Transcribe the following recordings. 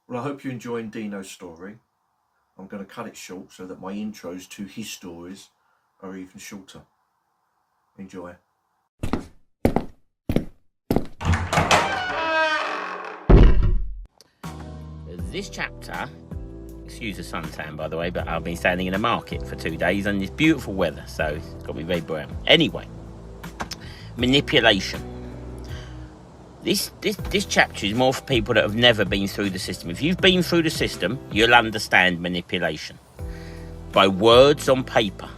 Well, I hope you're enjoying Deano's story. I'm going to cut it short so that my intros to his stories are even shorter. Enjoy. This chapter, excuse the suntan by the way, but I've been standing in a market for 2 days and it's beautiful weather, so it's got me very brown. Anyway, manipulation. This chapter is more for people that have never been through the system. If you've been through the system, you'll understand manipulation by words on paper.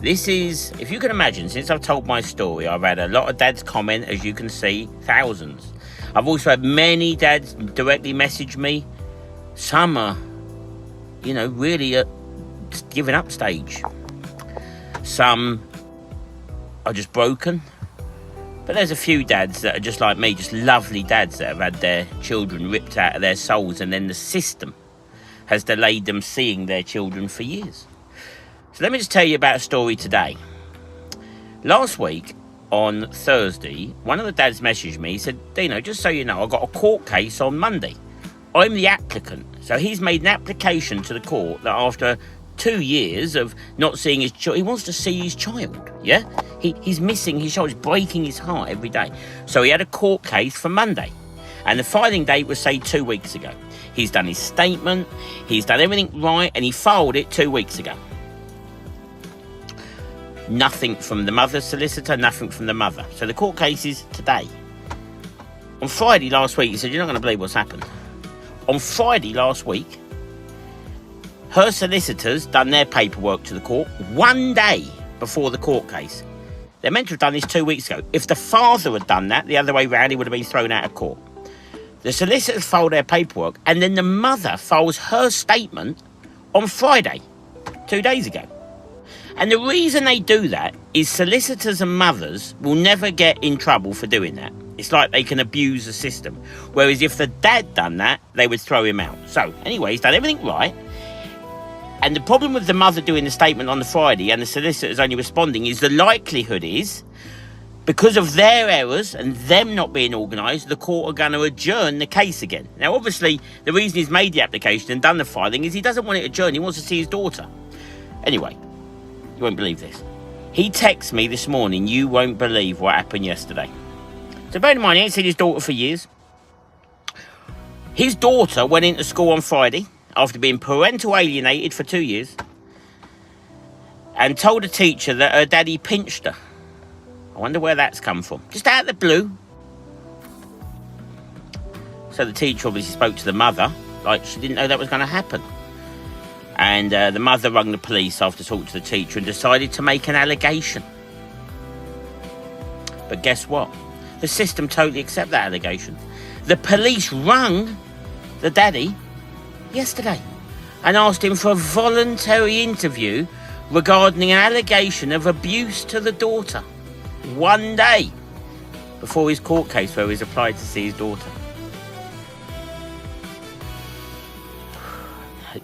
This is, if you can imagine, since I've told my story, I've had a lot of dads comment, as you can see, thousands. I've also had many dads directly message me. Some are, really at giving up stage. Some are just broken. But there's a few dads that are just like me, just lovely dads that have had their children ripped out of their souls, and then the system has delayed them seeing their children for years. So let me just tell you about a story today. Last week, on Thursday, one of the dads messaged me. He said, Deano, just so you know, I got a court case on Monday. I'm the applicant. So he's made an application to the court that after 2 years of not seeing his child, he wants to see his child, yeah? He's missing his child, he's breaking his heart every day. So he had a court case for Monday. And the filing date was, say, 2 weeks ago. He's done his statement, he's done everything right, and he filed it 2 weeks ago. Nothing from the mother's solicitor, nothing from the mother. So the court case is today. On Friday last week, he said, you're not going to believe what's happened. On Friday last week, her solicitors done their paperwork to the court 1 day before the court case. They're meant to have done this 2 weeks ago. If the father had done that the other way round, he would have been thrown out of court. The solicitors filed their paperwork, and then the mother files her statement on Friday, 2 days ago. And the reason they do that is solicitors and mothers will never get in trouble for doing that. It's like they can abuse the system. Whereas if the dad done that, they would throw him out. So anyway, he's done everything right. And the problem with the mother doing the statement on the Friday and the solicitors only responding is the likelihood is, because of their errors and them not being organised, the court are going to adjourn the case again. Now, obviously, the reason he's made the application and done the filing is he doesn't want it adjourned. He wants to see his daughter. Anyway, you won't believe this. He texts me this morning, you won't believe what happened yesterday. So bear in mind, he ain't seen his daughter for years. His daughter went into school on Friday after being parental alienated for 2 years and told a teacher that her daddy pinched her. I wonder where that's come from. Just out of the blue. So the teacher obviously spoke to the mother like she didn't know that was going to happen. And the mother rang the police after talking to the teacher and decided to make an allegation. But guess what? The system totally accept that allegation. The police rang the daddy yesterday and asked him for a voluntary interview regarding an allegation of abuse to the daughter 1 day before his court case where he's applied to see his daughter.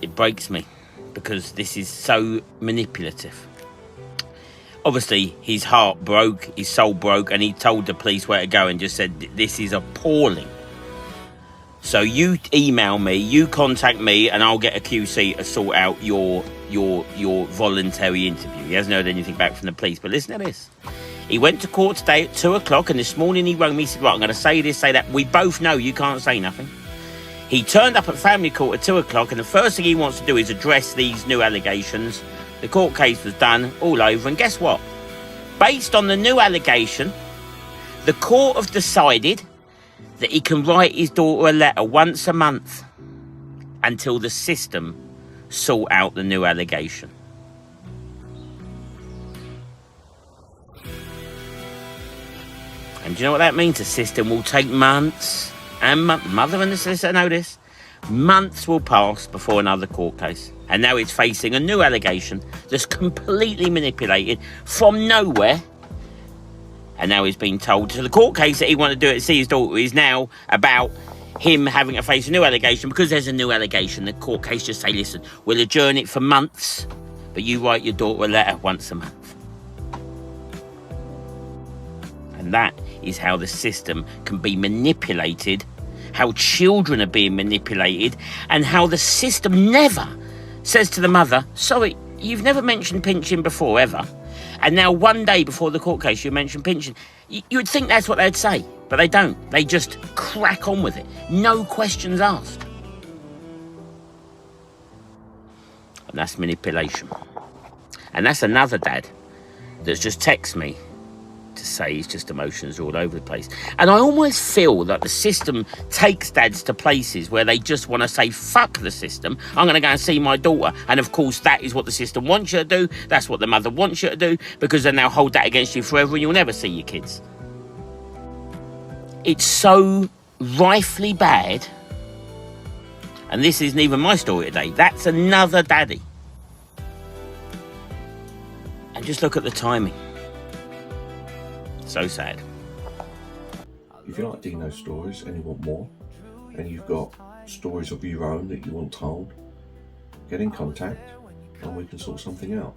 It breaks me because this is so manipulative. Obviously, his heart broke, his soul broke, and he told the police where to go and just said, this is appalling. So you email me, you contact me, and I'll get a QC to sort out your voluntary interview. He hasn't heard anything back from the police, but listen to this. He went to court today at 2 o'clock, and this morning he rang me, he said, right, I'm going to say this, say that. We both know you can't say nothing. He turned up at family court at 2 o'clock, and the first thing he wants to do is address these new allegations. The court case was done, all over, and guess what? Based on the new allegation, the court have decided that he can write his daughter a letter once a month until the system sort out the new allegation. And do you know what that means? The system will take months and mother and the solicitor know this. Months will pass before another court case. And now he's facing a new allegation that's completely manipulated from nowhere. And now he's been told to the court case that he wanted to do it to see his daughter is now about him having to face a new allegation. Because there's a new allegation, the court case just say, listen, we'll adjourn it for months, but you write your daughter a letter once a month. And that is how the system can be manipulated how children are being manipulated, and how the system never says to the mother, sorry, you've never mentioned pinching before, ever. And now one day before the court case you mention pinching. You would think that's what they'd say, but they don't. They just crack on with it. No questions asked. And that's manipulation. And that's another dad that's just texted me to say his just emotions all over the place. And I almost feel that the system takes dads to places where they just want to say, fuck the system, I'm going to go and see my daughter. And of course, that is what the system wants you to do. That's what the mother wants you to do, because then they'll hold that against you forever and you'll never see your kids. It's so rifely bad. And this isn't even my story today. That's another daddy. And just look at the timing. So sad. If you like Deano stories and you want more, and you've got stories of your own that you want told, get in contact and we can sort something out.